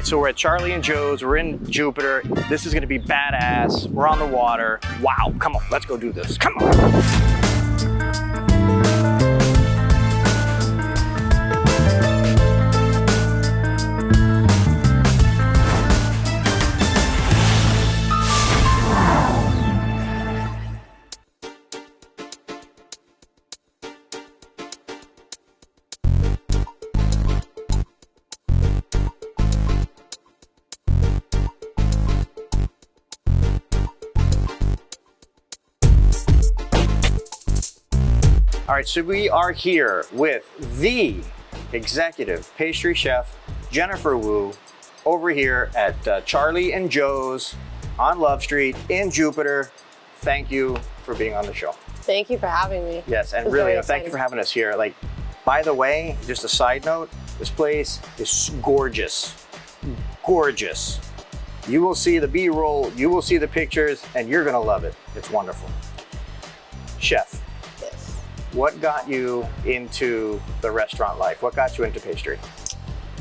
right, so we're at Charlie and Joe's. We're in Jupiter. This is gonna be badass. We're on the water. Wow, come on, let's go do this. Come on. All right, so we are here with the executive pastry chef, Jenniffer Woo, over here at Charlie and Joe's on Love Street in Jupiter. Thank you for being on the show. Thank you for having me. Yes, and really, thank you for having us here. Like, by the way, just a side note, this place is gorgeous, gorgeous. You will see the B-roll, you will see the pictures, and you're gonna love it. It's wonderful. Chef. What got you into the restaurant life? What got you into pastry?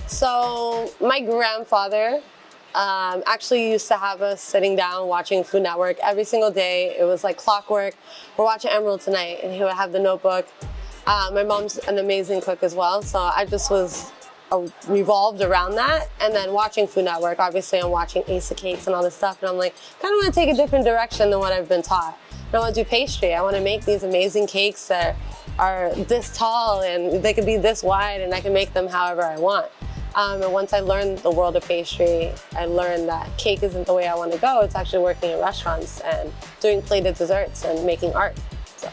So my grandfather actually used to have us sitting down watching Food Network every single day. It was like clockwork. We're watching Emerald tonight, and he would have the Notebook. My mom's an amazing cook as well, so I just was revolved around that. And then watching Food Network, obviously I'm watching Ace of Cakes and all this stuff, and I'm like, kind of want to take a different direction than what I've been taught. I want to do pastry. I want to make these amazing cakes that are this tall and they can be this wide, and I can make them however I want. And once I learned the world of pastry, I learned that cake isn't the way I want to go. It's actually working in restaurants and doing plated desserts and making art. So.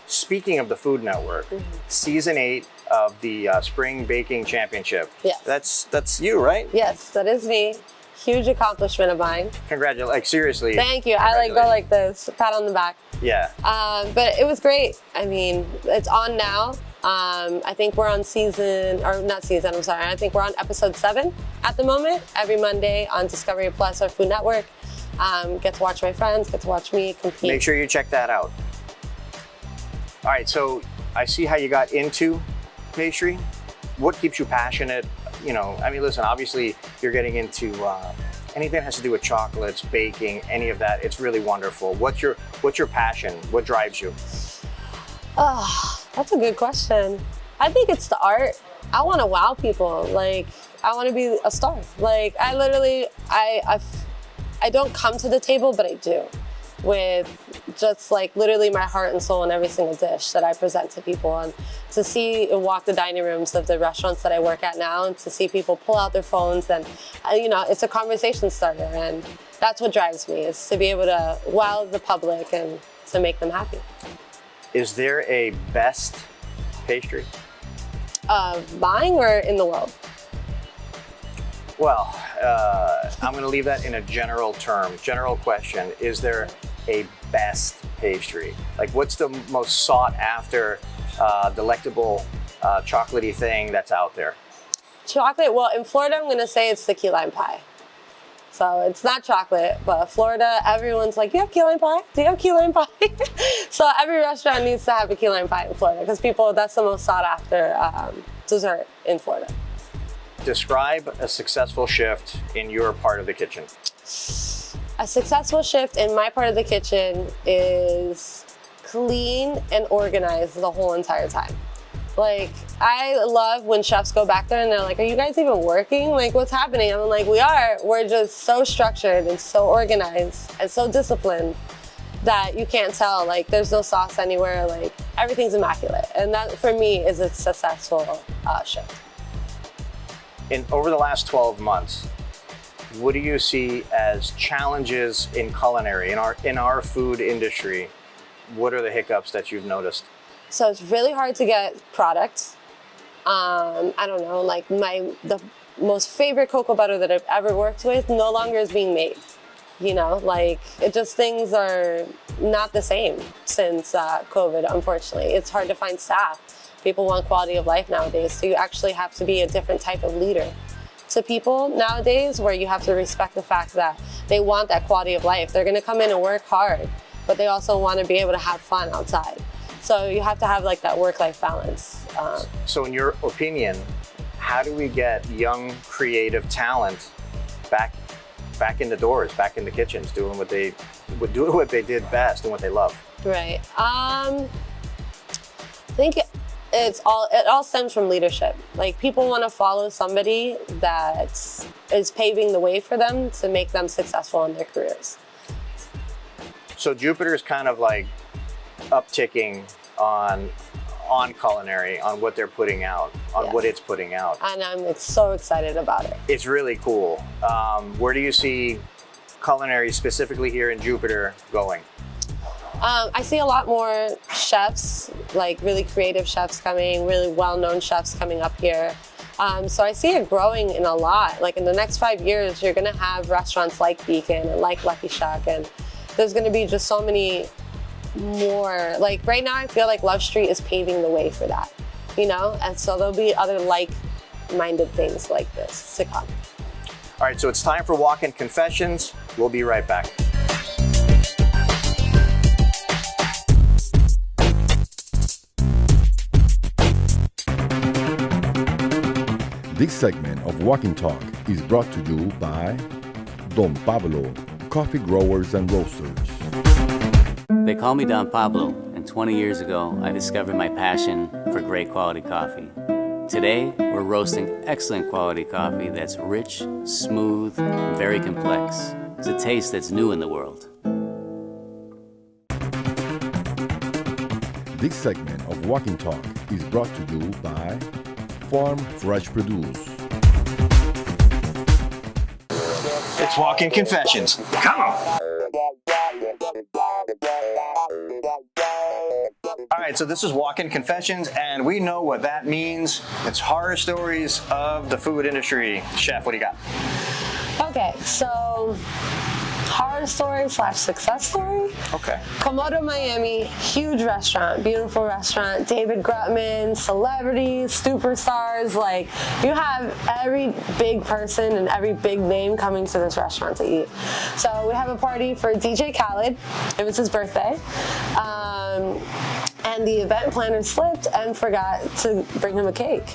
Speaking of the Food Network, season 8 of the Spring Baking Championship. Yes. That's you, right? Yes, that is me. Huge accomplishment of mine. Congratulations, like seriously. Thank you. I go like this, pat on the back. Yeah. But it was great. I mean, it's on now. I think we're on I think we're on episode 7 at the moment. Every Monday on Discovery Plus or Food Network. Get to watch my friends, get to watch me compete. Make sure you check that out. All right, so I see how you got into pastry. What keeps you passionate? You know, I mean, listen, obviously you're getting into anything that has to do with chocolates, baking, any of that. It's really wonderful. What's your passion? What drives you? Oh, that's a good question. I think it's the art. I want to wow people. Like, I want to be a star. Like, I literally, I don't come to the table, but I do. With just like literally my heart and soul in every single dish that I present to people, and to see and walk the dining rooms of the restaurants that I work at now, and to see people pull out their phones, and you know, it's a conversation starter, and that's what drives me, is to be able to wow the public and to make them happy. Is there a best pastry? Buying or in the world? Well, I'm going to leave that in a general term, general question. Is there a best pastry? Like, what's the most sought after, delectable, chocolatey thing that's out there? Chocolate, well, in Florida, I'm going to say it's the key lime pie. So it's not chocolate, but Florida, everyone's like, do you have key lime pie? Do you have key lime pie? So every restaurant needs to have a key lime pie in Florida, because that's the most sought after dessert in Florida. Describe a successful shift in your part of the kitchen. A successful shift in my part of the kitchen is clean and organized the whole entire time. Like, I love when chefs go back there and they're like, are you guys even working? Like, what's happening? I'm like, we are. We're just so structured and so organized and so disciplined that you can't tell. Like, there's no sauce anywhere. Like, everything's immaculate. And that, for me, is a successful shift. Over the last 12 months, what do you see as challenges in culinary, in our food industry? What are the hiccups that you've noticed? So it's really hard to get product. I don't know, like the most favorite cocoa butter that I've ever worked with no longer is being made. You know, like, things are not the same since COVID, unfortunately. It's hard to find staff. People want quality of life nowadays, so you actually have to be a different type of leader to people nowadays, where you have to respect the fact that they want that quality of life. They're gonna come in and work hard, but they also want to be able to have fun outside. So you have to have like that work-life balance. So in your opinion, how do we get young, creative talent back in the doors, back in the kitchens, doing what they did best and what they love? Right. I think it all stems from leadership. Like, people want to follow somebody that is paving the way for them to make them successful in their careers. So Jupiter is kind of like upticking on culinary, on what they're putting out, on what it's putting out. And I'm so excited about it. It's really cool. Where do you see culinary specifically here in Jupiter going? I see a lot more chefs, like really creative chefs coming, really well-known chefs coming up here. So I see it growing in a lot. Like, in the next 5 years, you're gonna have restaurants like Beacon and like Lucky Shack, and there's gonna be just so many more. Like, right now, I feel like Love Street is paving the way for that, you know? And so there'll be other like-minded things like this to come. All right, so it's time for Walk-In Confessions. We'll be right back. This segment of Walking Talk is brought to you by Don Pablo, Coffee Growers and Roasters. They call me Don Pablo, and 20 years ago, I discovered my passion for great quality coffee. Today, we're roasting excellent quality coffee that's rich, smooth, and very complex. It's a taste that's new in the world. This segment of Walking Talk is brought to you by Farm Fresh Produce. It's Walk-In Confessions. Come on. All right, so this is Walk-In Confessions, and we know what that means. It's horror stories of the food industry. Chef, what do you got? Okay, so horror story / success story. Okay. Komodo, Miami, huge restaurant, beautiful restaurant. David Grutman, celebrities, superstars. Like, you have every big person and every big name coming to this restaurant to eat. So we have a party for DJ Khaled. It was his birthday. And the event planner slipped and forgot to bring him a cake.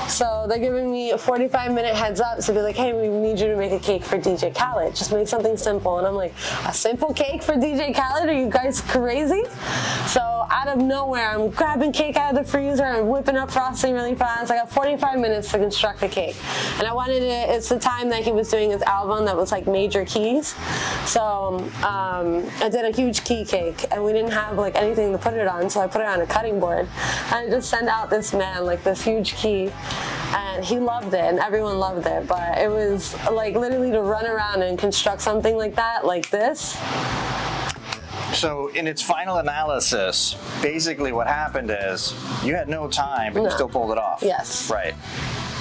So they're giving me a 45-minute heads up to be like, hey, we need you to make a cake for DJ Khaled. Just make something simple. And I'm like, a simple cake for DJ Khaled? Are you guys crazy? So out of nowhere, I'm grabbing cake out of the freezer and whipping up frosting really fast. I got 45 minutes to construct the cake. And I wanted it, it's the time that he was doing his album that was like major keys. So I did a huge key cake, and we didn't have like anything to put it on, so I put it on a cutting board. And I just sent out this man like this huge key, and he loved it, and everyone loved it. But it was like literally to run around and construct something like that, like this. So in its final analysis, basically what happened is you had no time, but you still pulled it off. Yes. Right.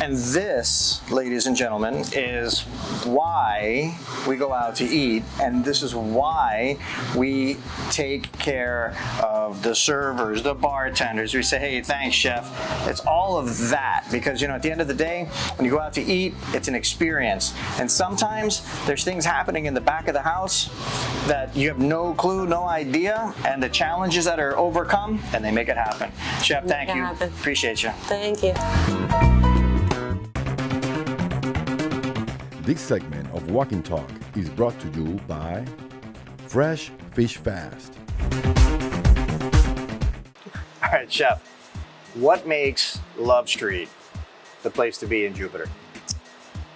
And this, ladies and gentlemen, is why we go out to eat, and this is why we take care of the servers, the bartenders. We say, hey, thanks, chef. It's all of that, because, you know, at the end of the day, when you go out to eat, it's an experience. And sometimes there's things happening in the back of the house that you have no clue, no idea, and the challenges that are overcome, and they make it happen. Chef, thank you. Appreciate you. Thank you. This segment of Walking Talk is brought to you by Fresh Fish Fast. All right, Chef, what makes Love Street the place to be in Jupiter?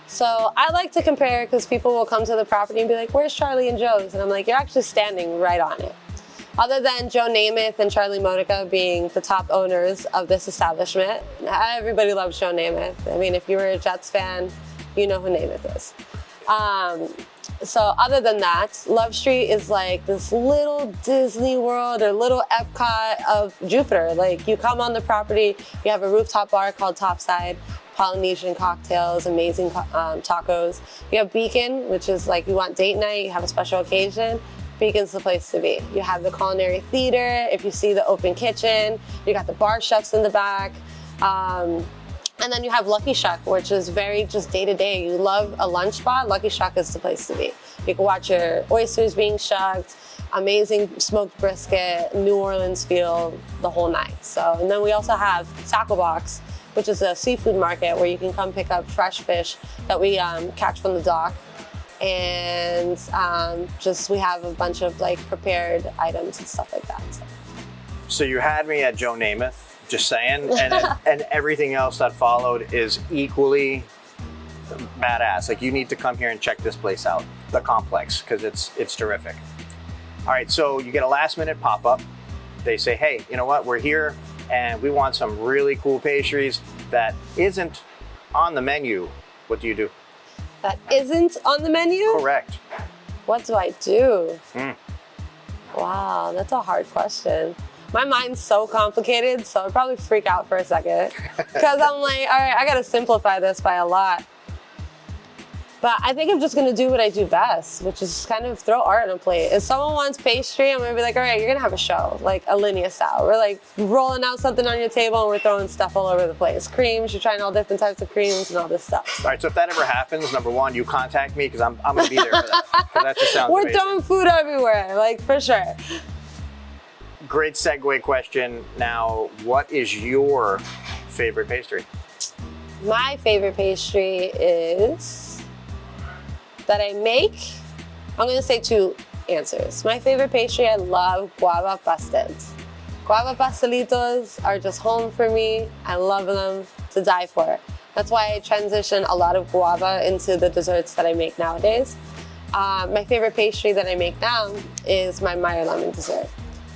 So I like to compare, because people will come to the property and be like, where's Charlie and Joe's? And I'm like, you're actually standing right on it. Other than Joe Namath and Charlie Modica being the top owners of this establishment, everybody loves Joe Namath. I mean, if you were a Jets fan, you know who Namath is. So other than that, Love Street is like this little Disney World or little Epcot of Jupiter. Like, you come on the property, you have a rooftop bar called Topside, Polynesian cocktails, amazing tacos. You have Beacon, which is like, you want date night, you have a special occasion, Beacon's the place to be. You have the culinary theater, if you see the open kitchen, you got the bar chefs in the back. And then you have Lucky Shack, which is very just day-to-day. You love a lunch spot, Lucky Shack is the place to be. You can watch your oysters being shucked, amazing smoked brisket, New Orleans feel, the whole night. So, and then we also have Tackle Box, which is a seafood market where you can come pick up fresh fish that we catch from the dock. And just we have a bunch of like prepared items and stuff like that. So you had me at Joe Namath, just saying, and everything else that followed is equally badass. Like, you need to come here and check this place out, the complex, because it's terrific. All right, so you get a last minute pop-up. They say, hey, you know what, we're here and we want some really cool pastries that isn't on the menu. What do you do? That isn't on the menu? Correct. What do I do? Wow, that's a hard question. My mind's so complicated, so I'd probably freak out for a second. Because I'm like, all right, I gotta simplify this by a lot. But I think I'm just gonna do what I do best, which is kind of throw art on a plate. If someone wants pastry, I'm gonna be like, all right, you're gonna have a show, like a linea style. We're like rolling out something on your table and we're throwing stuff all over the place. Creams, you're trying all different types of creams and all this stuff. All right, so if that ever happens, number one, you contact me because I'm gonna be there for that. 'Cause that just sounds We're amazing. throwing food everywhere, like for sure. Great segue question. Now, what is your favorite pastry? My favorite pastry is that I make. I'm gonna say two answers. My favorite pastry, I love guava pastels. Guava pastelitos are just home for me. I love them to die for. That's why I transition a lot of guava into the desserts that I make nowadays. My favorite pastry that I make now is my Meyer lemon dessert.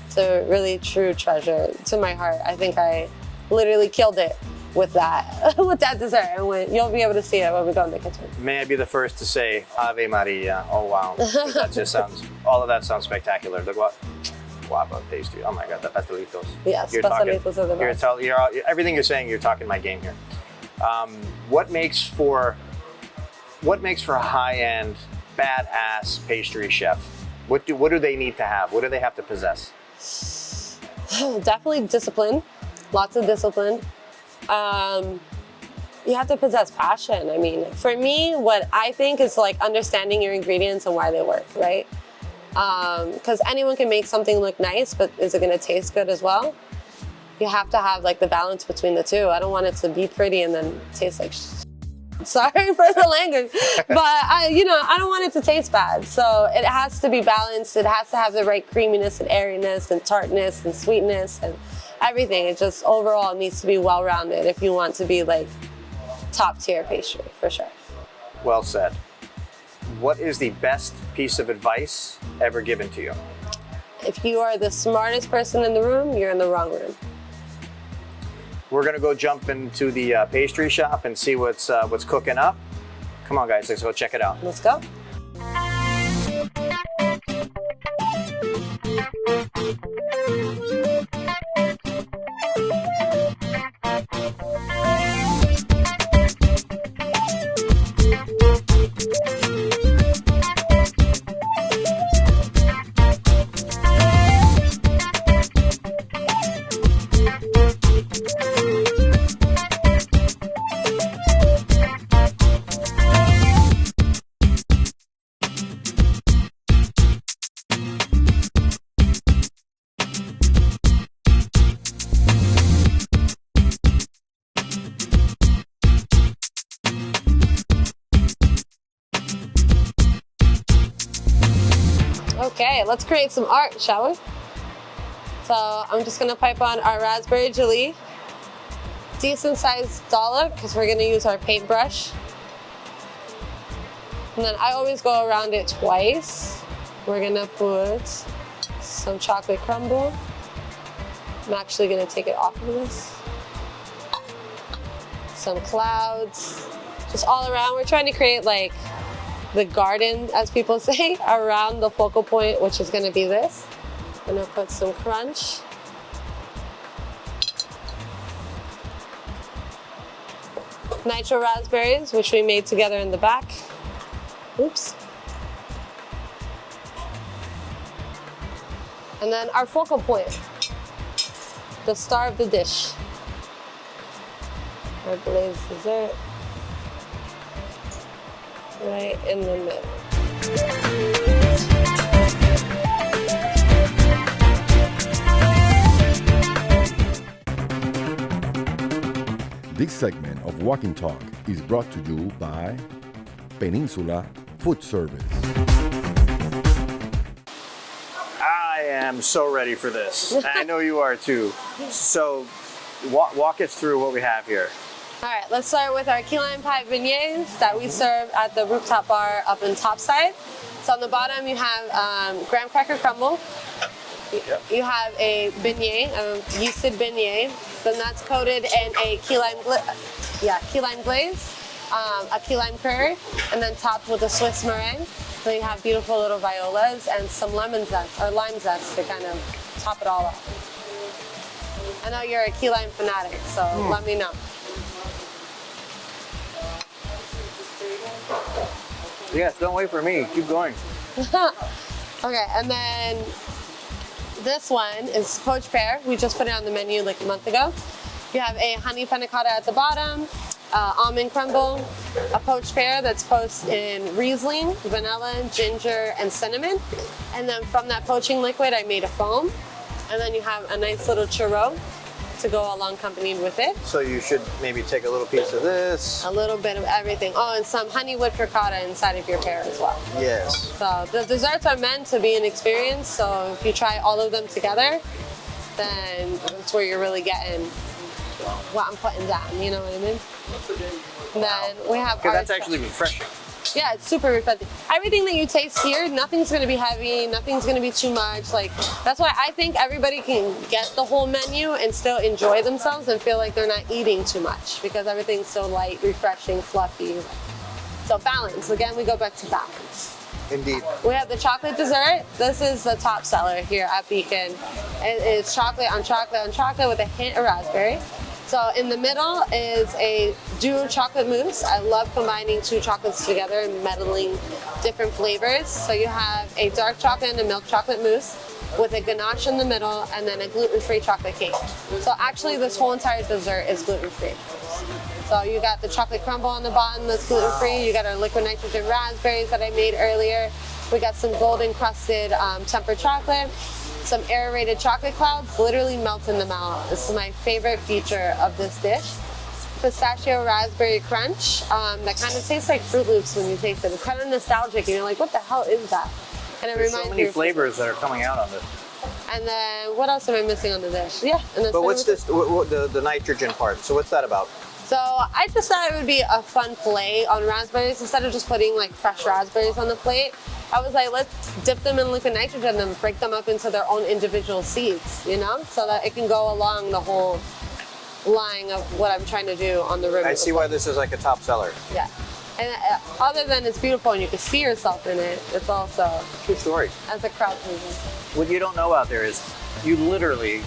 It's a really true treasure to my heart. I think I literally killed it with that, with that dessert. And you'll be able to see it when we go in the kitchen. May I be the first to say Ave Maria? Oh wow, that just sounds. All of that sounds spectacular. The guava pastry. Oh my God, the pastelitos. Yes, pastelitos are the best. Everything you're saying, you're talking my game here. What makes for a high-end, badass pastry chef? What do they need to have? What do they have to possess? Definitely discipline. Lots of discipline. You have to possess passion. I mean, for me, what I think is like understanding your ingredients and why they work, right? Because anyone can make something look nice, but is it going to taste good as well? You have to have like the balance between the two. I don't want it to be pretty and then taste like sorry for the language, but I don't want it to taste bad. So it has to be balanced. It has to have the right creaminess and airiness and tartness and sweetness and everything. It just overall needs to be well-rounded if you want to be like top tier pastry, for sure. Well said. What is the best piece of advice ever given to you? If you are the smartest person in the room, you're in the wrong room. We're gonna go jump into the pastry shop and see what's cooking up. Come on, guys, let's go check it out. Let's go. Okay, let's create some art, shall we? So I'm just gonna pipe on our raspberry gelée. Decent sized dollop, because we're gonna use our paintbrush. And then I always go around it twice. We're gonna put some chocolate crumble. I'm actually gonna take it off of this. Some clouds, just all around. We're trying to create like the garden, as people say, around the focal point, which is gonna be this. I'm gonna put some crunch. Nitro raspberries, which we made together in the back. Oops. And then our focal point, the star of the dish. Our glazed dessert. Right in the middle. This This segment of Walking Talk is brought to you by Peninsula Food Service. I am so ready for this. I know you are too. So walk us through what we have here. All right, let's start with our key lime pie vignettes that we serve at the rooftop bar up in Topside. So on the bottom you have graham cracker crumble. You have a beignet, a yeasted beignet. Then that's coated in a key lime glaze, a key lime curd, and then topped with a Swiss meringue. So you have beautiful little violas and some lemon zest or lime zest to kind of top it all up. I know you're a key lime fanatic, so let me know. Yes, don't wait for me. Keep going. Okay, and then this one is poached pear. We just put it on the menu like a month ago. You have a honey panna cotta at the bottom, almond crumble, a poached pear that's poached in Riesling, vanilla, ginger, and cinnamon. And then from that poaching liquid, I made a foam. And then you have a nice little churro to go along accompanied with it. So you should maybe take a little piece of this. A little bit of everything. Oh, and some honey whipped ricotta inside of your pear as well. Yes. So the desserts are meant to be an experience. So if you try all of them together, then that's where you're really getting what I'm putting down. You know what I mean? And then we have Because that's actually refreshing. yeah, it's super refreshing. Everything that you taste here, nothing's gonna be heavy, nothing's gonna be too much. Like, that's why I think everybody can get the whole menu and still enjoy themselves and feel like they're not eating too much because everything's so light, refreshing, fluffy. So balance, again, we go back to balance. Indeed. We have the chocolate dessert. This is the top seller here at Beacon. It's chocolate on chocolate on chocolate with a hint of raspberry. So in the middle is a duo chocolate mousse. I love combining two chocolates together and meddling different flavors. So you have a dark chocolate and a milk chocolate mousse with a ganache in the middle and then a gluten-free chocolate cake. So actually this whole entire dessert is gluten-free. So you got the chocolate crumble on the bottom that's gluten-free. You got our liquid nitrogen raspberries that I made earlier. We got some golden crusted tempered chocolate. Some aerated chocolate clouds literally melt in the mouth. This is my favorite feature of this dish. Pistachio raspberry crunch that kind of tastes like Fruit Loops when you taste it. It's kind of nostalgic and you're like, what the hell is that? And it There's reminds so me many of flavors that are coming out on this. And then what else am I missing on the dish? Yeah. And then But what's this, the nitrogen part? So what's that about? So I just thought it would be a fun play on raspberries. Instead of just putting like fresh raspberries on the plate, I was like, let's dip them in liquid nitrogen and break them up into their own individual seeds, you know? So that it can go along the whole line of what I'm trying to do on the rim. I see why this is like a top seller. Yeah. And other than it's beautiful and you can see yourself in it, it's also True story. as a crowd pleaser. What you don't know out there is you literally,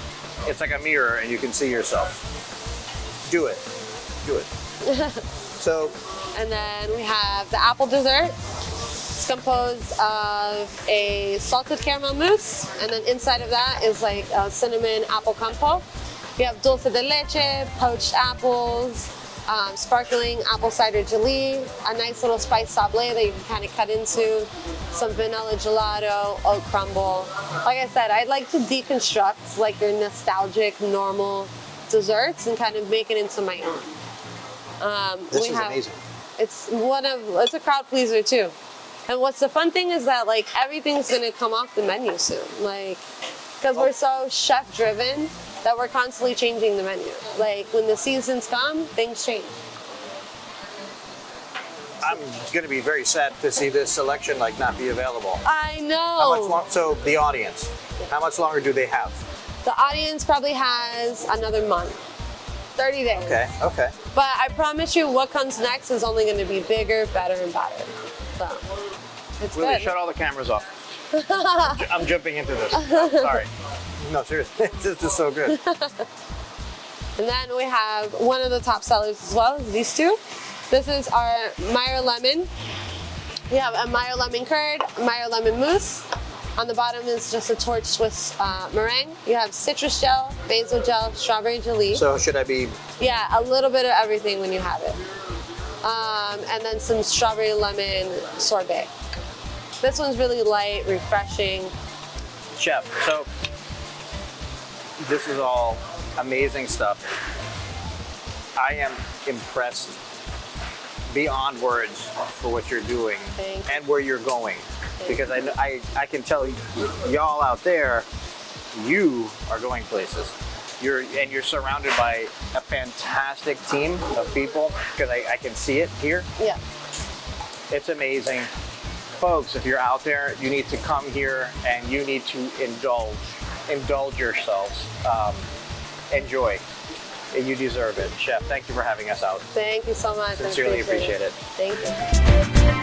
it's like a mirror and you can see yourself. Do it. Do it. So. And then we have the apple dessert. It's composed of a salted caramel mousse, and then inside of that is like a cinnamon apple compote. You have dulce de leche, poached apples, sparkling apple cider gelée, a nice little spice sablé that you can kind of cut into, some vanilla gelato, oat crumble. Like I said, I'd like to deconstruct like your nostalgic, normal desserts and kind of make it into my own. This is amazing. It's a crowd pleaser too. And what's the fun thing is that like everything's gonna come off the menu soon. Like, because we're so chef driven that we're constantly changing the menu. Like when the seasons come, things change. I'm gonna be very sad to see this selection like not be available. I know. How much long, so the audience, how much longer do they have? The audience probably has another month, 30 days. Okay, okay. But I promise you what comes next is only gonna be bigger, better, and better. So, it's Willie, good. shut all the cameras off. I'm jumping into this. Sorry. No, seriously, this is so good. And then we have one of the top sellers as well, is these two. This is our Meyer lemon. We have a Meyer lemon curd, Meyer lemon mousse. On the bottom is just a torch Swiss meringue. You have citrus gel, basil gel, strawberry gelée. So should I be? Yeah, a little bit of everything when you have it. And then some strawberry lemon sorbet. This one's really light, refreshing. Chef, so this is all amazing stuff. I am impressed beyond words for what you're doing Thank you. and where you're going. Because I can tell y'all out there, you are going places. You're surrounded by a fantastic team of people, because I can see it here. Yeah. It's amazing. Folks, if you're out there, you need to come here and you need to indulge yourselves. Enjoy. You deserve it. Chef, thank you for having us out. Thank you so much. Sincerely appreciate it. Thank you.